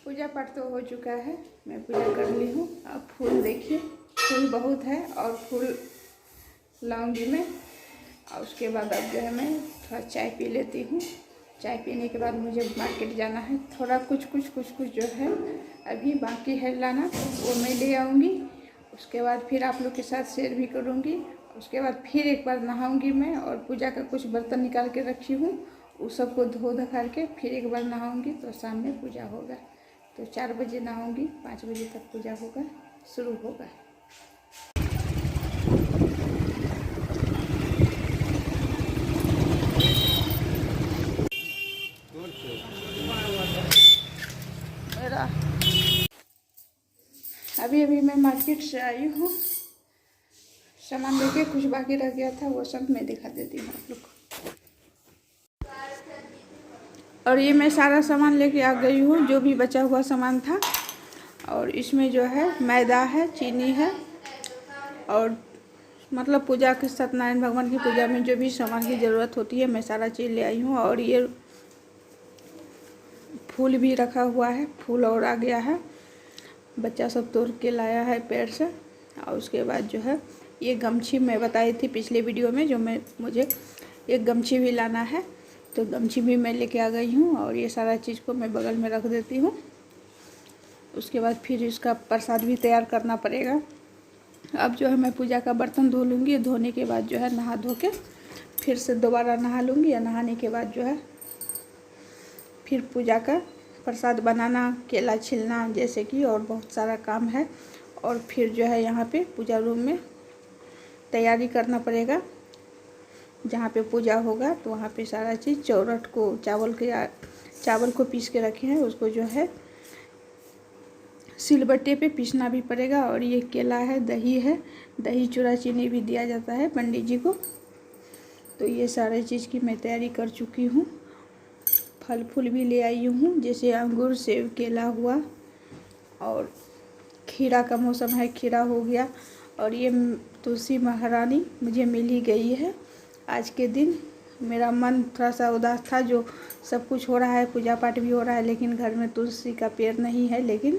पूजा पाठ तो हो चुका है, मैं पूजा कर ली हूँ। अब फूल देखिए, फूल बहुत है और फूल लाऊंगी मैं। और उसके बाद अब जो है मैं थोड़ा चाय पी लेती हूँ। चाय पीने के बाद मुझे मार्केट जाना है। थोड़ा कुछ जो है अभी बाकी है लाना, वो मैं ले आऊँगी। उसके बाद फिर आप लोग के साथ शेयर भी करूँगी। उसके बाद फिर एक बार नहाऊँगी मैं, और पूजा का कुछ बर्तन निकाल के रखी हूँ, उस सबको धो धकार के फिर एक बार नहाऊँगी, तो शाम में पूजा होगा। तो 4 बजे नहाऊँगी, 5 बजे तक पूजा होगा, शुरू होगा। मेरा अभी मैं मार्केट से आई हूँ, सामान लेके कुछ बाकी रह गया था, वो सब मैं दिखा देती हूँ आप लोग को। और ये मैं सारा सामान लेके आ गई हूँ, जो भी बचा हुआ सामान था। और इसमें जो है मैदा है, चीनी है, और मतलब पूजा के सत्यनारायण भगवान की पूजा में जो भी सामान की ज़रूरत होती है, मैं सारा चीज़ ले आई हूँ। और ये फूल भी रखा हुआ है, फूल और आ गया है, बच्चा सब तोड़ के लाया है पेड़ से। और उसके बाद जो है ये गमछी मैं बताई थी पिछले वीडियो में, जो मुझे एक गमछी भी लाना है, तो गमछी भी मैं लेके आ गई हूँ। और ये सारा चीज़ को मैं बगल में रख देती हूँ। उसके बाद फिर इसका प्रसाद भी तैयार करना पड़ेगा। अब जो है मैं पूजा का बर्तन धो लूँगी, धोने के बाद जो है नहा धो के फिर से दोबारा नहा लूँगी। या नहाने के बाद जो है फिर पूजा का प्रसाद बनाना, केला छिलना जैसे कि, और बहुत सारा काम है। और फिर जो है यहाँ पे पूजा रूम में तैयारी करना पड़ेगा, जहाँ पे पूजा होगा। तो वहाँ पे सारा चीज़, चौरठ को चावल को पीस के रखे हैं, उसको जो है सिलबट्टे पे पीसना भी पड़ेगा। और ये केला है, दही चूड़ा चीनी भी दिया जाता है पंडित जी को। तो ये सारे चीज़ की मैं तैयारी कर चुकी हूँ। फल फूल भी ले आई हूँ, जैसे अंगूर, सेब, केला हुआ, और खीरा का मौसम है, खीरा हो गया। और ये तुलसी महारानी मुझे मिल ही गई है आज के दिन। मेरा मन थोड़ा सा उदास था, जो सब कुछ हो रहा है, पूजा पाठ भी हो रहा है, लेकिन घर में तुलसी का पेड़ नहीं है। लेकिन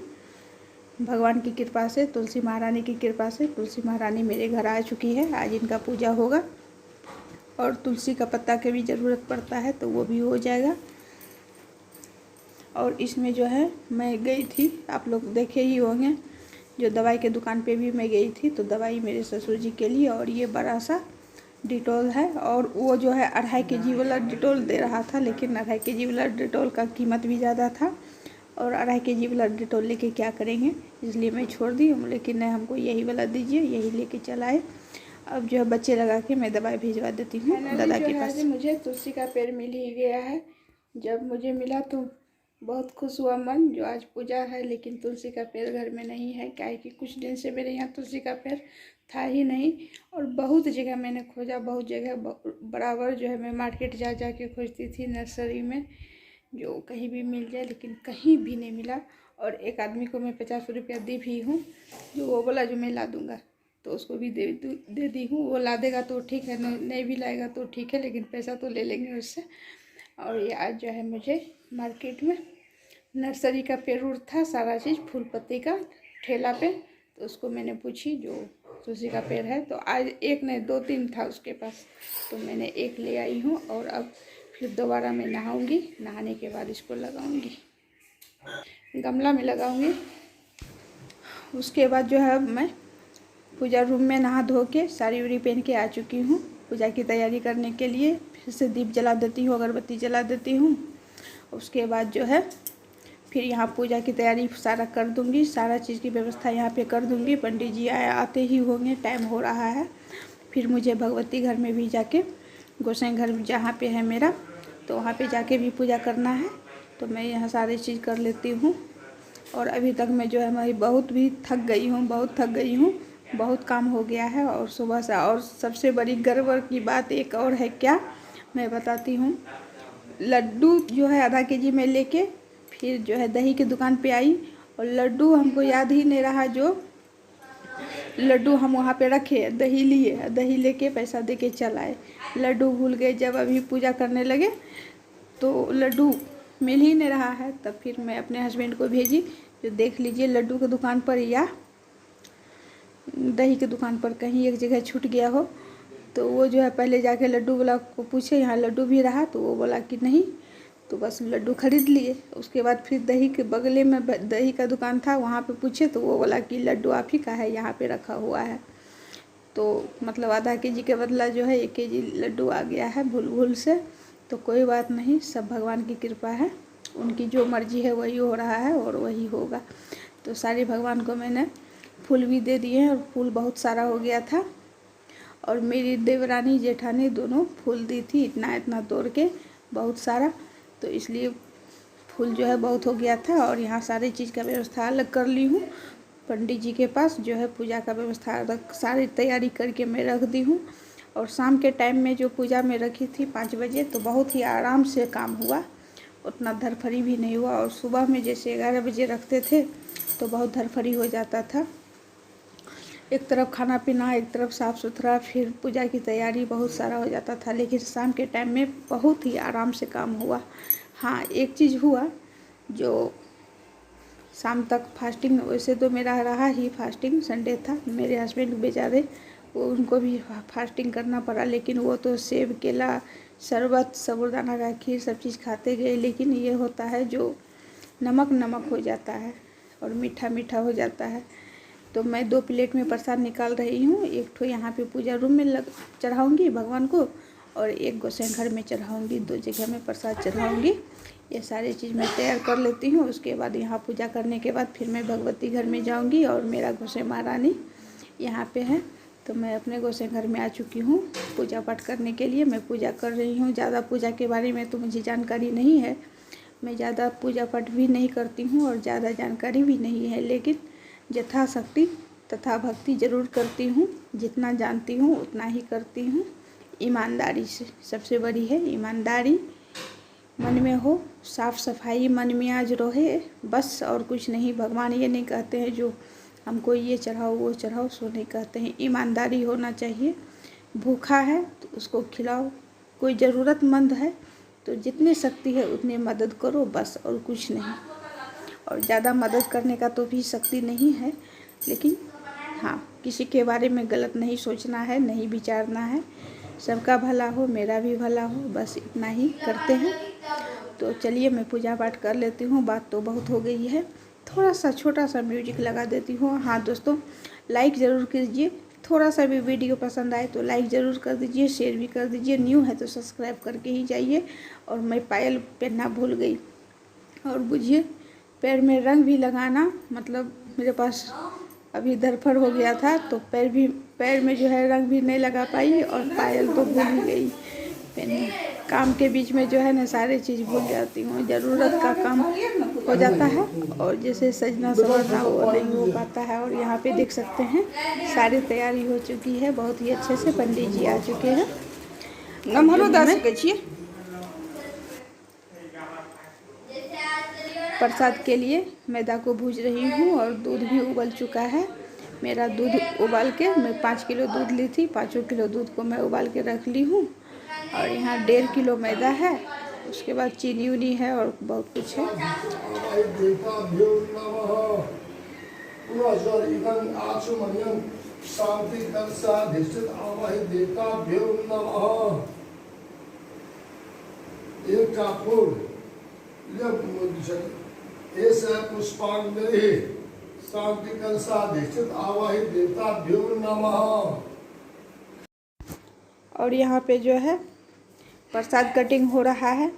भगवान की कृपा से, तुलसी महारानी की कृपा से तुलसी महारानी मेरे घर आ चुकी है। आज इनका पूजा होगा। और तुलसी का पत्ता की भी ज़रूरत पड़ता है, तो वो भी हो जाएगा। और इसमें जो है मैं गई थी, आप लोग देखे ही होंगे, जो दवाई के दुकान पे भी मैं गई थी, तो दवाई मेरे ससुर जी के लिए। और ये बड़ा सा डिटोल है, और वो जो है 2.5 kg वाला डिटोल दे रहा था, लेकिन 2.5 kg वाला डिटोल का कीमत भी ज़्यादा था। और 2.5 kg वाला डिटोल लेके क्या करेंगे, इसलिए मैं छोड़ दी। लेकिन नहीं, हमको यही वाला दीजिए, यही लेके चलाए। अब जो है बच्चे लगा के मैं दवाई भिजवा देती हूँ दादा के पास। मुझे तुलसी का पेड़ मिल ही गया है। जब मुझे मिला तो बहुत खुश हुआ मन, जो आज पूजा है, लेकिन तुलसी का पेड़ घर में नहीं है। क्या है कि कुछ दिन से मेरे यहाँ तुलसी का पेड़ था ही नहीं। और बहुत जगह मैंने खोजा, बहुत जगह, बराबर जो है मैं मार्केट जा के खोजती थी, नर्सरी में, जो कहीं भी मिल जाए, लेकिन कहीं भी नहीं मिला। और एक आदमी को मैं 50 रुपया दी भी हूँ, जो वो बोला जो मैं ला दूँगा, तो उसको भी दे दी हूँ। वो ला देगा तो ठीक है, नहीं भी लाएगा तो ठीक है, लेकिन पैसा तो ले लेंगे उससे। और ये आज जो है मुझे मार्केट में नर्सरी का पेड़ उड़ था, सारा चीज़ फूल पत्ती का ठेला पे, तो उसको मैंने पूछी जो तुलसी का पेड़ है, तो आज एक नहीं 2-3 था उसके पास, तो मैंने एक ले आई हूँ। और अब फिर दोबारा मैं नहाऊंगी, नहाने के बाद इसको लगाऊंगी, गमला में लगाऊंगी। उसके बाद जो है अब मैं पूजा रूम में नहा धो के साड़ी उड़ी पहन के आ चुकी हूँ पूजा की तैयारी करने के लिए। फिर से दीप जला देती हूँ, अगरबत्ती जला देती हूँ। उसके बाद जो है फिर यहाँ पूजा की तैयारी सारा कर दूँगी, सारा चीज़ की व्यवस्था यहाँ पे कर दूँगी। पंडित जी आते ही होंगे, टाइम हो रहा है। फिर मुझे भगवती घर में भी जाके, गोसाई घर जहाँ पे है मेरा, तो वहाँ पे जाके भी पूजा करना है। तो मैं यहाँ सारी चीज़ कर लेती हूँ। और अभी तक मैं जो है मैं बहुत थक गई हूँ, बहुत काम हो गया है। और सुबह से, और सबसे बड़ी गड़बड़ की बात एक और है, क्या मैं बताती हूँ। लड्डू जो है 0.5 kg में लेके फिर जो है दही की दुकान पे आई, और लड्डू हमको याद ही नहीं रहा, जो लड्डू हम वहाँ पे रखे, दही लिए, दही लेके पैसा देके चल आए, लड्डू भूल गए। जब अभी पूजा करने लगे तो लड्डू मिल ही नहीं रहा है। तब फिर मैं अपने हस्बैंड को भेजी, जो देख लीजिए लड्डू की दुकान पर या दही की दुकान पर कहीं एक जगह छूट गया हो। तो वो जो है पहले जाके लड्डू वाला को पूछे यहाँ लड्डू भी रहा, तो वो बोला कि नहीं, तो बस लड्डू खरीद लिए। उसके बाद फिर दही के बगले में दही का दुकान था, वहाँ पे पूछे तो वो बोला कि लड्डू आप ही का है, यहाँ पे रखा हुआ है। तो मतलब आधा केजी के बदला जो है 1 केजी लड्डू आ गया है भूल से। तो कोई बात नहीं, सब भगवान की कृपा है, उनकी जो मर्जी है वही हो रहा है और वही होगा। तो सारे भगवान को मैंने फूल भी दे दिए हैं, और फूल बहुत सारा हो गया था। और मेरी देवरानी जेठानी दोनों फूल दी थी, इतना इतना तोड़ के बहुत सारा। तो इसलिए फूल जो है बहुत हो गया था। और यहाँ सारी चीज़ का व्यवस्था अलग कर ली हूँ, पंडित जी के पास जो है पूजा का व्यवस्था सारी तैयारी करके मैं रख दी हूँ। और शाम के टाइम में जो पूजा में रखी थी 5 बजे, तो बहुत ही आराम से काम हुआ, उतना धरफड़ी भी नहीं हुआ। और सुबह में जैसे 11 बजे रखते थे तो बहुत धरफड़ी हो जाता था, एक तरफ खाना पीना, एक तरफ साफ़ सुथरा, फिर पूजा की तैयारी, बहुत सारा हो जाता था। लेकिन शाम के टाइम में बहुत ही आराम से काम हुआ। हाँ, एक चीज़ हुआ, जो शाम तक फास्टिंग, वैसे तो मेरा रहा ही फास्टिंग, संडे था। मेरे हस्बैंड बेचारे वो उनको भी फास्टिंग करना पड़ा, लेकिन वो तो सेब, केला, शरबत, साबूदाना का खीर सब चीज़ खाते गए। लेकिन ये होता है जो नमक नमक हो जाता है और मीठा मीठा हो जाता है। तो मैं 2 प्लेट में प्रसाद निकाल रही हूँ। एक ठो यहाँ पे पूजा रूम में चढ़ाऊँगी भगवान को, और एक गोसाई घर में चढ़ाऊँगी। 2 जगह में प्रसाद चढ़ाऊँगी। ये सारी चीज़ मैं तैयार कर लेती हूँ। उसके बाद यहाँ पूजा करने के बाद फिर मैं भगवती घर में जाऊँगी, और मेरा गोसाई महारानी यहाँ पे है। तो मैं अपने गोसाई घर में आ चुकी हूँ पूजा पाठ करने के लिए। मैं पूजा कर रही हूँ। ज़्यादा पूजा के बारे में तो मुझे जानकारी नहीं है, मैं ज़्यादा पूजा पाठ भी नहीं करती हूँ और ज़्यादा जानकारी भी नहीं है, लेकिन यथाशक्ति तथा भक्ति ज़रूर करती हूँ। जितना जानती हूँ उतना ही करती हूँ, ईमानदारी से। सबसे बड़ी है ईमानदारी, मन में हो, साफ़ सफाई मन में आज रहे, बस और कुछ नहीं। भगवान ये नहीं कहते हैं जो हमको ये चढ़ाओ वो चढ़ाओ, सो नहीं कहते हैं। ईमानदारी होना चाहिए। भूखा है तो उसको खिलाओ, कोई ज़रूरतमंद है तो जितनी शक्ति है उतनी मदद करो, बस और कुछ नहीं। और ज़्यादा मदद करने का तो भी शक्ति नहीं है, लेकिन हाँ, किसी के बारे में गलत नहीं सोचना है, नहीं विचारना है। सबका भला हो, मेरा भी भला हो, बस इतना ही करते हैं। तो चलिए मैं पूजा पाठ कर लेती हूँ। बात तो बहुत हो गई है, थोड़ा सा छोटा सा म्यूजिक लगा देती हूँ। हाँ दोस्तों, लाइक ज़रूर कीजिए। थोड़ा सा भी वीडियो पसंद आए तो लाइक ज़रूर कर दीजिए, शेयर भी कर दीजिए। न्यू है तो सब्सक्राइब करके ही जाइए। और मैं पायल पहनना भूल गई, और बुझिए पैर में रंग भी लगाना, मतलब मेरे पास अभी दरफड़ हो गया था, तो पैर में जो है रंग भी नहीं लगा पाई, और पायल तो भूल ही गई पहनना। काम के बीच में जो है ना सारी चीज़ भूल जाती हूँ। ज़रूरत का काम हो जाता है, और जैसे सजना संवरना वो नहीं हो पाता है। और यहाँ पे देख सकते हैं सारी तैयारी हो चुकी है, बहुत ही अच्छे से पंडित जी आ चुके हैं। प्रसाद के लिए मैदा को भूज रही हूँ, और दूध भी उबल चुका है। मेरा दूध उबाल के, मैं 5 किलो दूध ली थी, 5 किलो दूध को मैं उबाल के रख ली हूँ। और यहाँ 1.5 किलो मैदा है, उसके बाद चीनी उनी है और बहुत कुछ है। पुष्पांजलि शांति कलशाधिष्ठित आवाहित देवताभ्यो नमः। और यहाँ पे जो है प्रसाद कटिंग हो रहा है।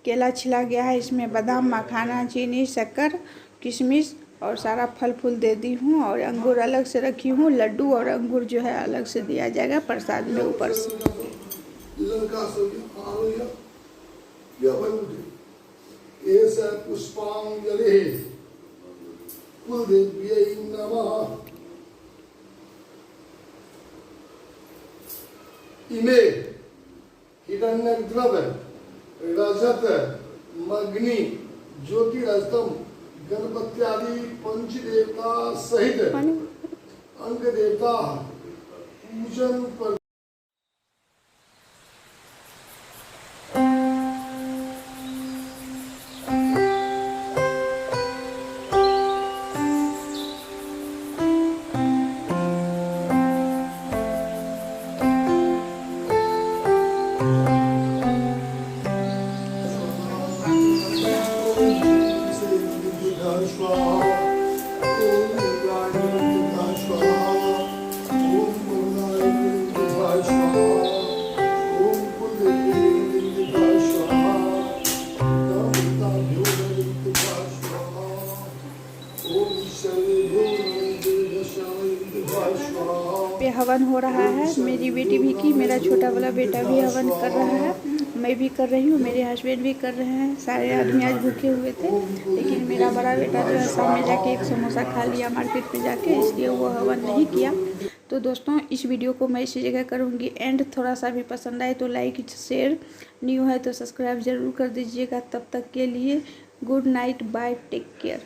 केला छिला गया है, इसमें बादाम, मखाना, चीनी, शक्कर, किशमिश और सारा फल फूल दे दी हूँ। और अंगूर अलग से रखी हूँ। लड्डू और अंगूर जो है अलग से दिया जाएगा प्रसाद में ऊपर से। पुष्पांजलि कुलदेव्यै नमः। इमे हिरण्यद्रव रजत मग्नि ज्योतिरस्तम गणपत्यादि पंचदेवता सहित अंग देवता पूजन पर स्वाहा ओम इंद्राय स्वाहा ओम पूर्णाय स्वाहा ओम कुलदेवी स्वाहा कामताभ्यो स्वाहा ओम सर्वेभ्यो स्वाहा। पे हवन हो रहा है। मेरी बेटी भी की, मेरा छोटा वाला बेटा भी हवन कर रहा है, मैं भी कर रही हूँ, मेरे हस्बैंड भी कर रहे हैं। सारे आदमी आज भूखे हुए थे, लेकिन मेरा बड़ा बेटा जो है सामने जाके एक समोसा खा लिया मार्केट में जाके, इसलिए वो हवन नहीं किया। तो दोस्तों इस वीडियो को मैं इसी जगह करूँगी एंड। थोड़ा सा भी पसंद आए तो लाइक शेयर, न्यू है तो सब्सक्राइब ज़रूर कर दीजिएगा। तब तक के लिए good night, bye, take care.